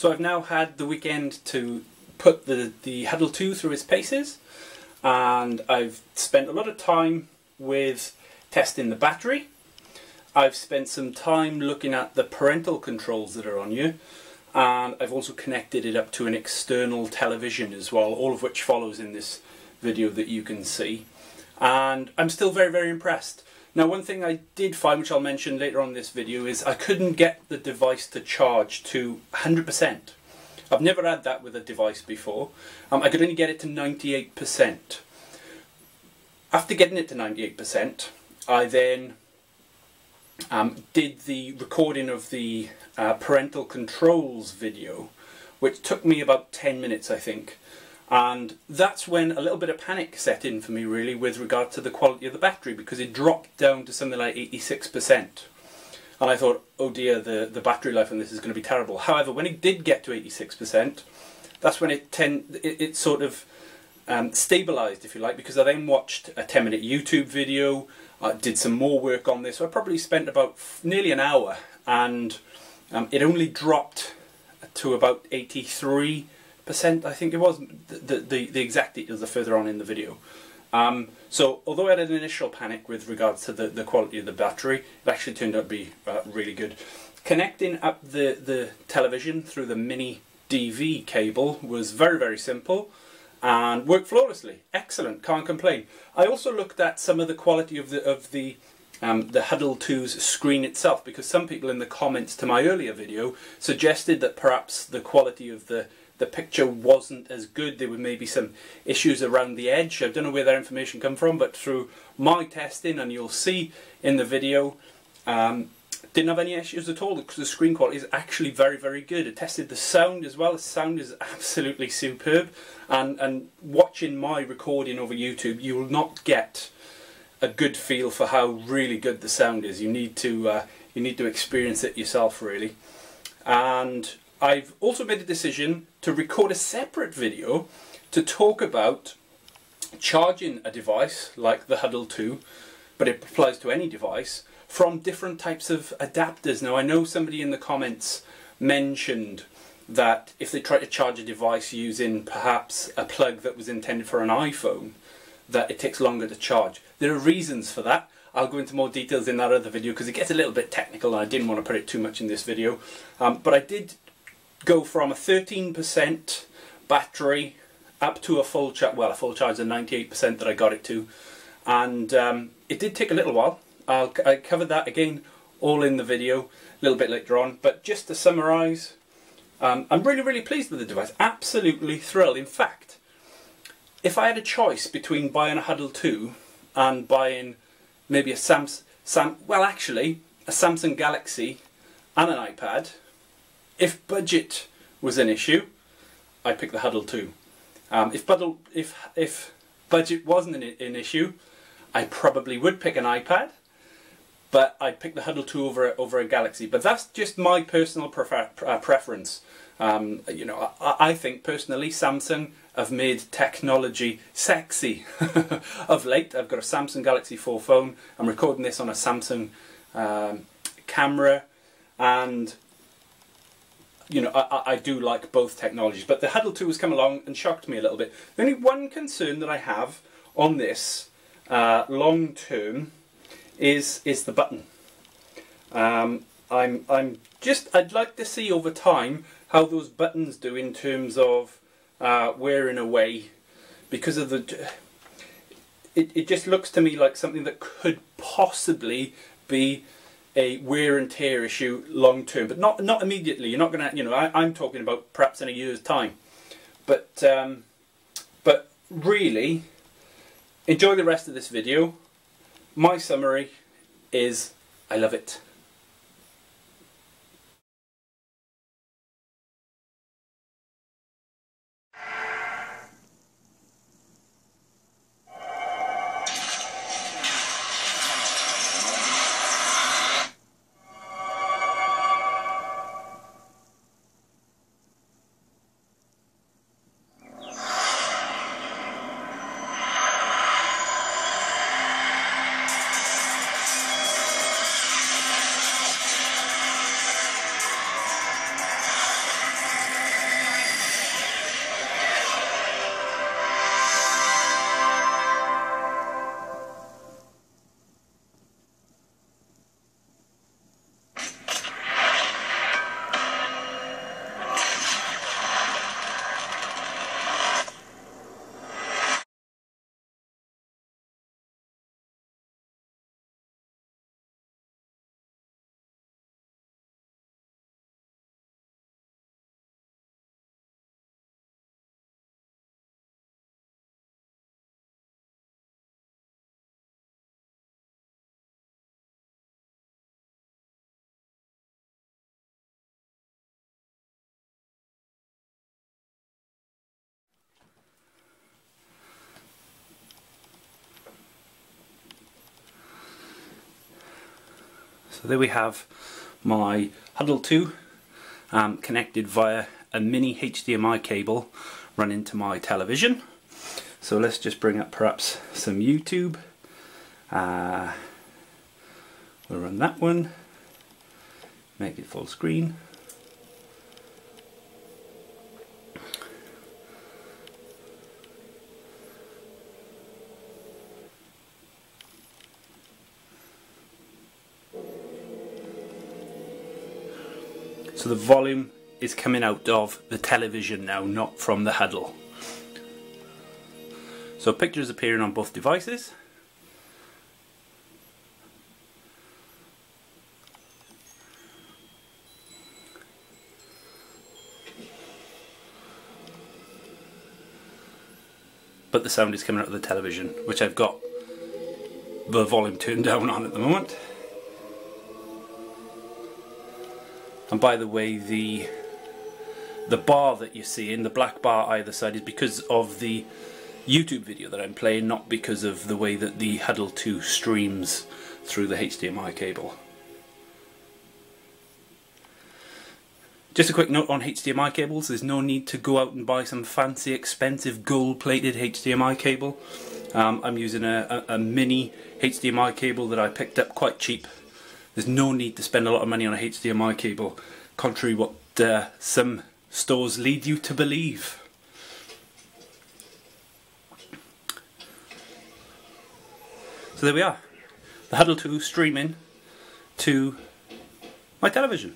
So I've now had the weekend to put the Hudl 2 through its paces, and I've spent a lot of time with testing the battery. I've spent some time looking at the parental controls that are on you, and I've also connected it up to an external television as well, all of which follows in this video that you can see. And I'm still very, very impressed. Now, one thing I did find, which I'll mention later on in this video, is I couldn't get the device to charge to 100%. I've never had that with a device before. I could only get it to 98%. After getting it to 98%, I then did the recording of the Parental Controls video, which took me about 10 minutes, I think. And that's when a little bit of panic set in for me, really, with regard to the quality of the battery, because it dropped down to something like 86%. And I thought, oh dear, the battery life on this is going to be terrible. However, when it did get to 86%, that's when it sort of stabilised, if you like, because I then watched a 10-minute YouTube video, did some more work on this. So I probably spent about nearly an hour, and it only dropped to about 83%, I think it was. The exact details are further on in the video. So although I had an initial panic with regards to the quality of the battery, it actually turned out to be really good. Connecting up the television through the mini DV cable was very, very simple and worked flawlessly. Excellent, can't complain. I also looked at some of the quality of the Hudl 2's screen itself, because some people in the comments to my earlier video suggested that perhaps the quality of the picture wasn't as good. There were maybe some issues around the edge. I don't know where that information come from, but through my testing, and you'll see in the video, didn't have any issues at all, because the screen quality is actually very, very good. I tested the sound as well. The sound is absolutely superb, and watching my recording over YouTube, you will not get a good feel for how really good the sound is. You need to experience it yourself, really. And I've also made a decision to record a separate video to talk about charging a device like the Hudl 2, but it applies to any device, from different types of adapters. Now, I know somebody in the comments mentioned that if they try to charge a device using perhaps a plug that was intended for an iPhone, that it takes longer to charge. There are reasons for that. I'll go into more details in that other video, because it gets a little bit technical and I didn't want to put it too much in this video. But I did go from a 13% battery up to a full charge, well, a full charge of 98% that I got it to. And it did take a little while. I covered that again all in the video a little bit later on. But just to summarise, I'm really, really pleased with the device. Absolutely thrilled. In fact, if I had a choice between buying a Hudl 2 and buying maybe a Samsung Galaxy and an iPad, if budget was an issue, I'd pick the Hudl 2. If budget wasn't an issue, I probably would pick an iPad, but I'd pick the Hudl 2 over a Galaxy. But that's just my personal preference. You know, I think personally Samsung have made technology sexy of late. I've got a Samsung Galaxy 4 phone. I'm recording this on a Samsung camera, and you know, I do like both technologies. But the Hudl 2 has come along and shocked me a little bit. The only one concern that I have on this long term is the button. I'd like to see over time how those buttons do in terms of wearing away, because of it just looks to me like something that could possibly be a wear and tear issue long term, but not immediately. You're not gonna, you know, I'm talking about perhaps in a year's time. But really, enjoy the rest of this video. My summary is, I love it. So there we have my Hudl 2 connected via a mini HDMI cable run into my television. So let's just bring up perhaps some YouTube. We'll run that one, make it full screen. So the volume is coming out of the television now, not from the Hudl. So pictures appearing on both devices. But the sound is coming out of the television, which I've got the volume turned down on at the moment. And by the way, the bar that you see in the black bar either side is because of the YouTube video that I'm playing, not because of the way that the Hudl 2 streams through the HDMI cable. Just a quick note on HDMI cables, there's no need to go out and buy some fancy expensive gold plated HDMI cable. I'm using a mini HDMI cable that I picked up quite cheap. There's no need to spend a lot of money on a HDMI cable, contrary what some stores lead you to believe. So there we are, the Hudl 2 streaming to my television.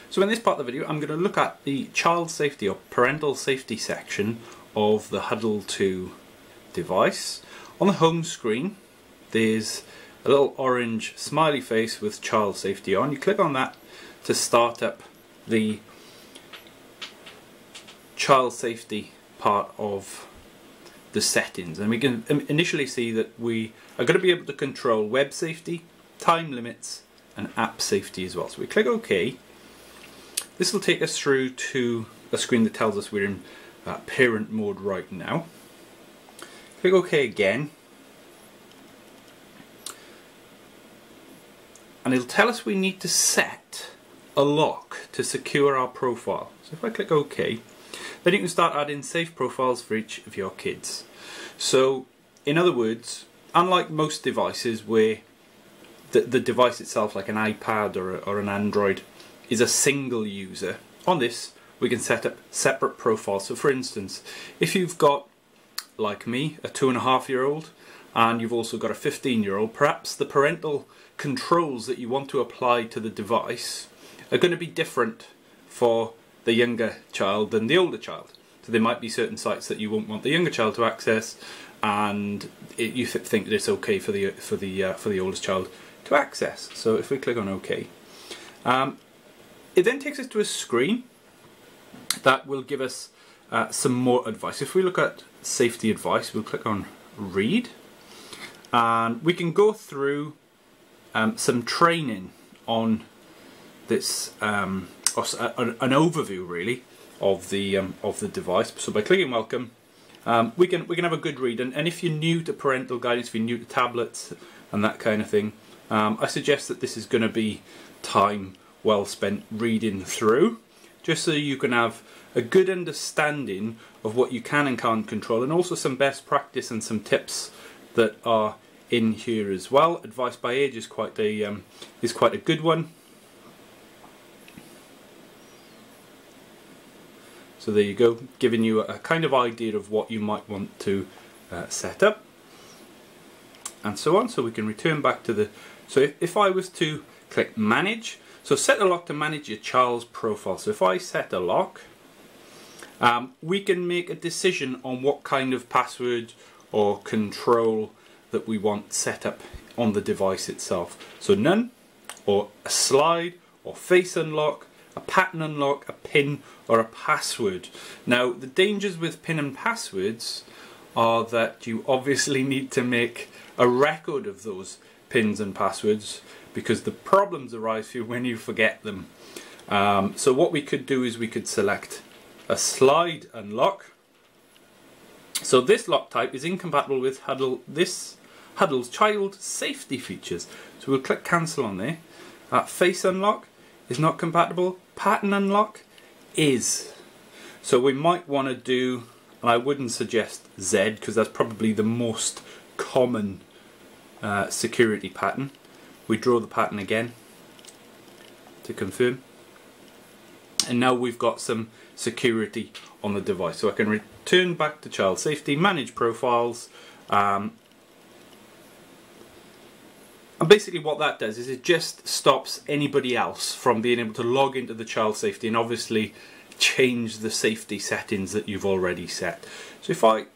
So in this part of the video I'm going to look at the child safety or parental safety section of the Hudl 2 device. On the home screen there's a little orange smiley face with child safety on. You click on that to start up the child safety part of the settings, and we can initially see that we are going to be able to control web safety, time limits and app safety as well. So we click OK. This will take us through to a screen that tells us we're in parent mode right now. Click OK again, and it'll tell us we need to set a lock to secure our profile. So if I click OK, then you can start adding safe profiles for each of your kids. So in other words, unlike most devices where the device itself, like an iPad or an Android, is a single user, on this we can set up separate profiles. So for instance, if you've got, like me, a 2.5-year-old and you've also got a 15-year-old, perhaps the parental controls that you want to apply to the device are going to be different for the younger child than the older child. So there might be certain sites that you won't want the younger child to access, and you think that it's okay for the oldest child to access. So if we click on OK, it then takes us to a screen that will give us some more advice. If we look at safety advice, we'll click on Read, and we can go through some training on this, an overview really of the device. So by clicking Welcome, we can have a good read. And if you're new to parental guidance, if you're new to tablets and that kind of thing, I suggest that this is going to be time well spent reading through, just so you can have a good understanding of what you can and can't control, and also some best practice and some tips that are in here as well. Advice by age is quite a good one. So there you go, giving you a kind of idea of what you might want to set up, and so on. So we can return back to the. So if I was to click Manage. So set a lock to manage your child's profile. So if I set a lock, we can make a decision on what kind of password or control that we want set up on the device itself. So none, or a slide, or face unlock, a pattern unlock, a pin, or a password. Now the dangers with pin and passwords are that you obviously need to make a record of those pins and passwords, because the problems arise for you when you forget them. So what we could do is we could select a slide unlock, So this lock type is incompatible with Hudl's child safety features. So we'll click cancel on there. Face unlock is not compatible. Pattern unlock is. So we might want to do, and I wouldn't suggest Z because that's probably the most common security pattern. We draw the pattern again to confirm. And now we've got some security on the device. So I can return back to child safety, manage profiles, and basically what that does is it just stops anybody else from being able to log into the child safety and obviously change the safety settings that you've already set. So if I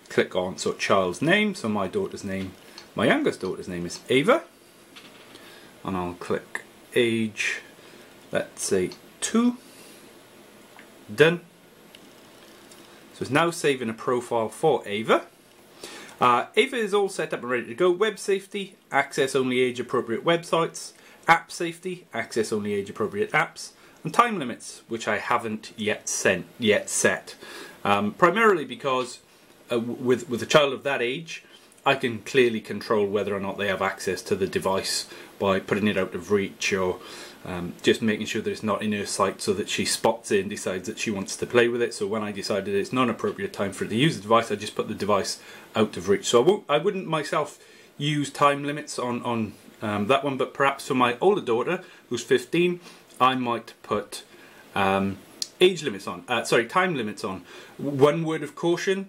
click on child's name, so my daughter's name, my youngest daughter's name is Ava, and I'll click age, let's say 2, done. So it's now saving a profile for Ava. Ava is all set up and ready to go. Web safety, access only age appropriate websites. App safety, access only age appropriate apps. And time limits, which I haven't yet set. Primarily because with a child of that age, I can clearly control whether or not they have access to the device by putting it out of reach, or just making sure that it's not in her sight so that she spots it and decides that she wants to play with it. So when I decided it's not an appropriate time for her to use the device, I just put the device out of reach. So I wouldn't myself use time limits on that one, but perhaps for my older daughter who's 15, I might put age limits on, time limits on. One word of caution,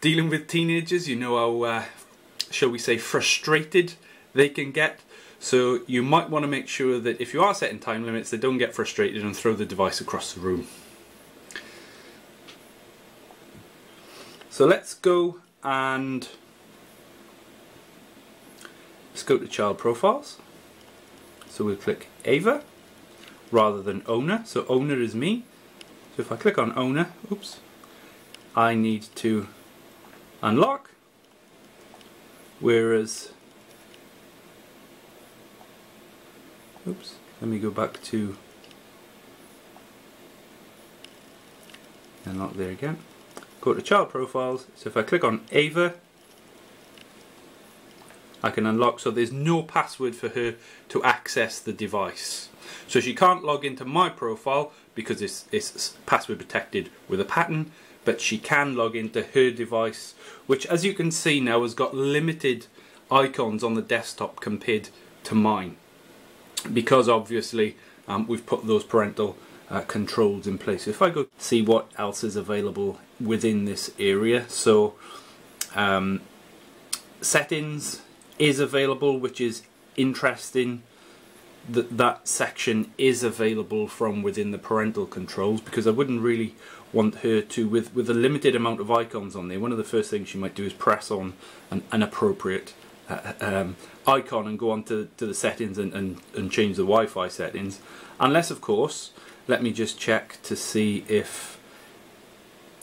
dealing with teenagers, you know how, shall we say, frustrated they can get. So you might want to make sure that if you are setting time limits, they don't get frustrated and throw the device across the room. So let's go and let's go to child profiles. So we'll click Ava rather than owner. So owner is me. So if I click on owner, oops, I need to unlock, whereas, oops, let me go back to unlock there again. Go to child profiles. So if I click on Ava, I can unlock, so there's no password for her to access the device. So she can't log into my profile because it's password protected with a pattern, but she can log into her device, which as you can see now has got limited icons on the desktop compared to mine, because obviously we've put those parental controls in place. If I go see what else is available within this area, so settings is available, which is interesting. That section is available from within the parental controls, because I wouldn't really want her to, with a limited amount of icons on there, one of the first things she might do is press on an appropriate icon and go on to the settings and change the Wi-Fi settings, unless of course, let me just check to see if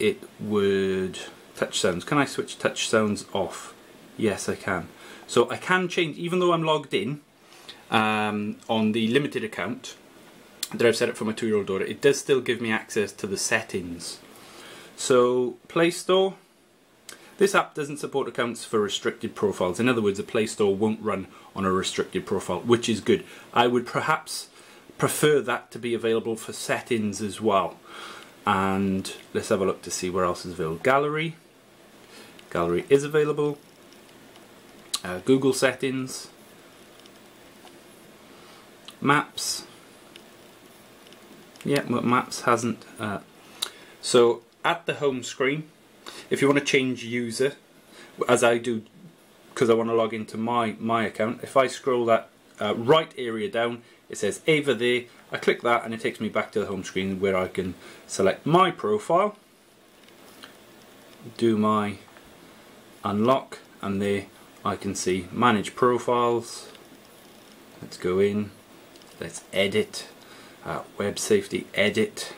it would touch sounds. Can I switch touch sounds off? Yes, I can. So I can change, even though I'm logged in on the limited account that I've set up for my 2-year-old daughter, it does still give me access to the settings. So Play Store, this app doesn't support accounts for restricted profiles. In other words, the Play Store won't run on a restricted profile, which is good. I would perhaps prefer that to be available for settings as well. And let's have a look to see where else is available. Gallery is available. Google settings, Maps. Yeah, but Maps hasn't. So at the home screen, if you want to change user, as I do, because I want to log into my account, if I scroll that right area down, it says Ava there. I click that and it takes me back to the home screen where I can select my profile, do my unlock, and there I can see manage profiles. Let's go in, let's edit, web safety, edit.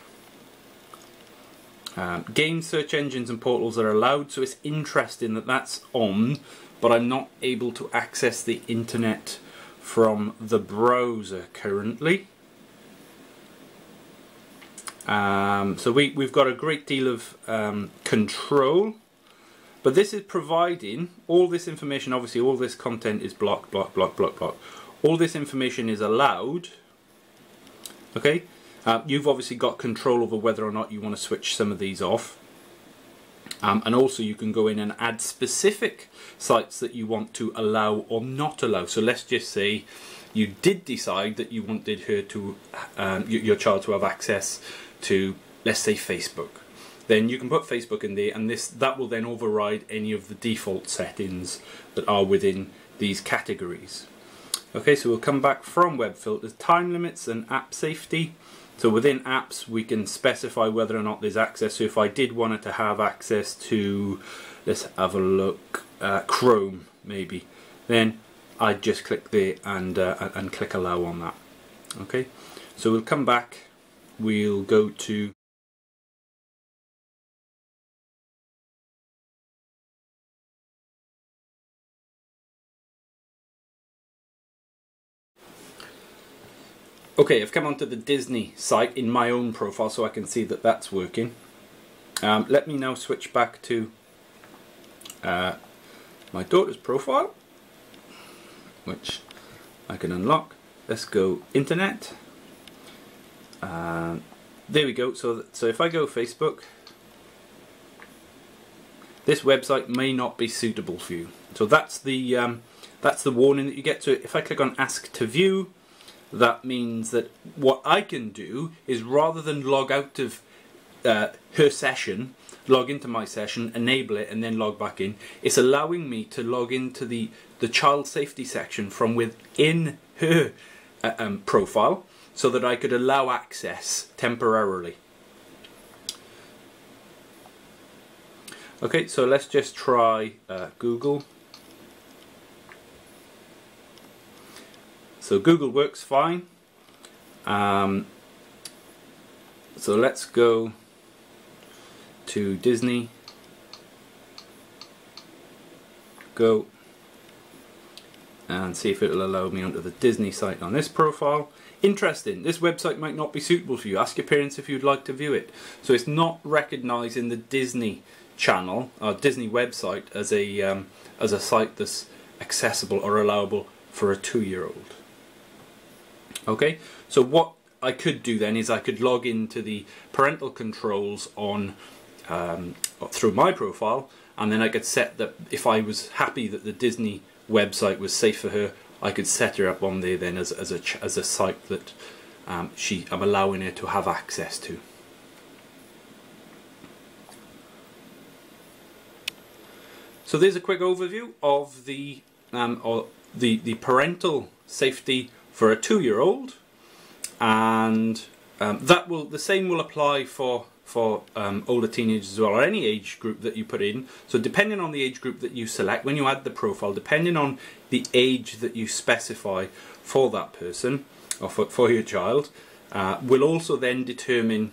Game search engines and portals are allowed, so it's interesting that that's on, but I'm not able to access the internet from the browser currently. So we've got a great deal of control But this is providing all this information. Obviously all this content is block, block, block, block, block. All this information is allowed. Okay, you've obviously got control over whether or not you want to switch some of these off. And also you can go in and add specific sites that you want to allow or not allow. So let's just say you did decide that you wanted her to, your child to have access to, let's say, Facebook. Then you can put Facebook in there, and that will then override any of the default settings that are within these categories. Okay, so we'll come back from web filters, time limits and app safety. So within apps we can specify whether or not there's access. So if I did want it to have access to, let's have a look, Chrome maybe, then I'd just click there and click allow on that. Okay, so we'll come back, we'll go to okay, I've come onto the Disney site in my own profile so I can see that that's working. Let me now switch back to my daughter's profile, which I can unlock. Let's go internet. There we go. So if I go Facebook, this website may not be suitable for you. So that's the warning that you get. So if I click on Ask to View, that means that what I can do is, rather than log out of her session, log into my session, enable it, and then log back in, it's allowing me to log into the child safety section from within her profile, so that I could allow access temporarily. Okay, so let's just try Google. So Google works fine. So let's go to Disney. Go and see if it'll allow me onto the Disney site on this profile. Interesting, this website might not be suitable for you. Ask your parents if you'd like to view it. So it's not recognising the Disney channel or Disney website as a site that's accessible or allowable for a 2-year-old. Okay, so what I could do then is I could log into the parental controls on through my profile, and then I could set that if I was happy that the Disney website was safe for her, I could set her up on there then as a site that I'm allowing her to have access to. So there's a quick overview of the parental safety for a 2-year-old, and the same will apply for older teenagers as well, or any age group that you put in. So depending on the age group that you select when you add the profile, depending on the age that you specify for that person or for your child, will also then determine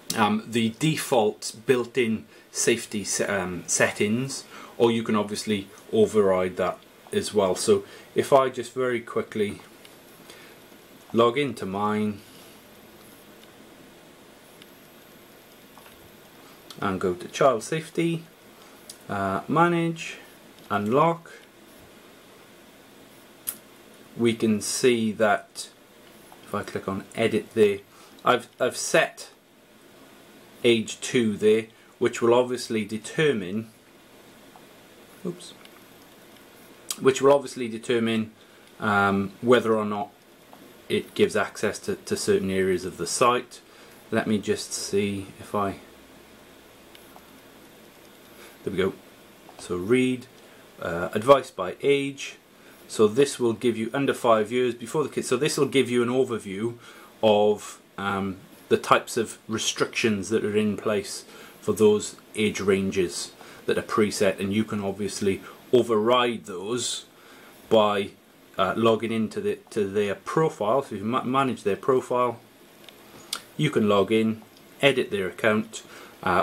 the default built-in safety settings, or you can obviously override that as well. So if I just very quickly log into mine and go to child safety, manage, unlock, we can see that if I click on edit there, I've set age 2 there, which will obviously determine whether or not it gives access to certain areas of the site. Let me just see if there we go. So read, advice by age. So this will give you under 5 years before the kids. So this will give you an overview of the types of restrictions that are in place for those age ranges that are preset, and you can obviously override those by logging into their profile. So if you manage their profile, you can log in, edit their account,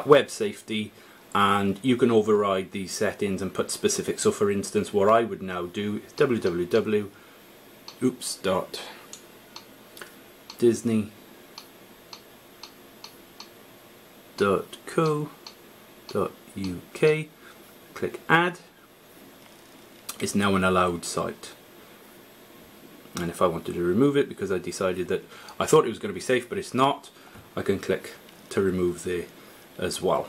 web safety, and you can override these settings and put specific. So for instance, what I would now do is www.disney.co.uk. click add, it's now an allowed site. And if I wanted to remove it because I decided that I thought it was going to be safe but it's not, I can click to remove the as well.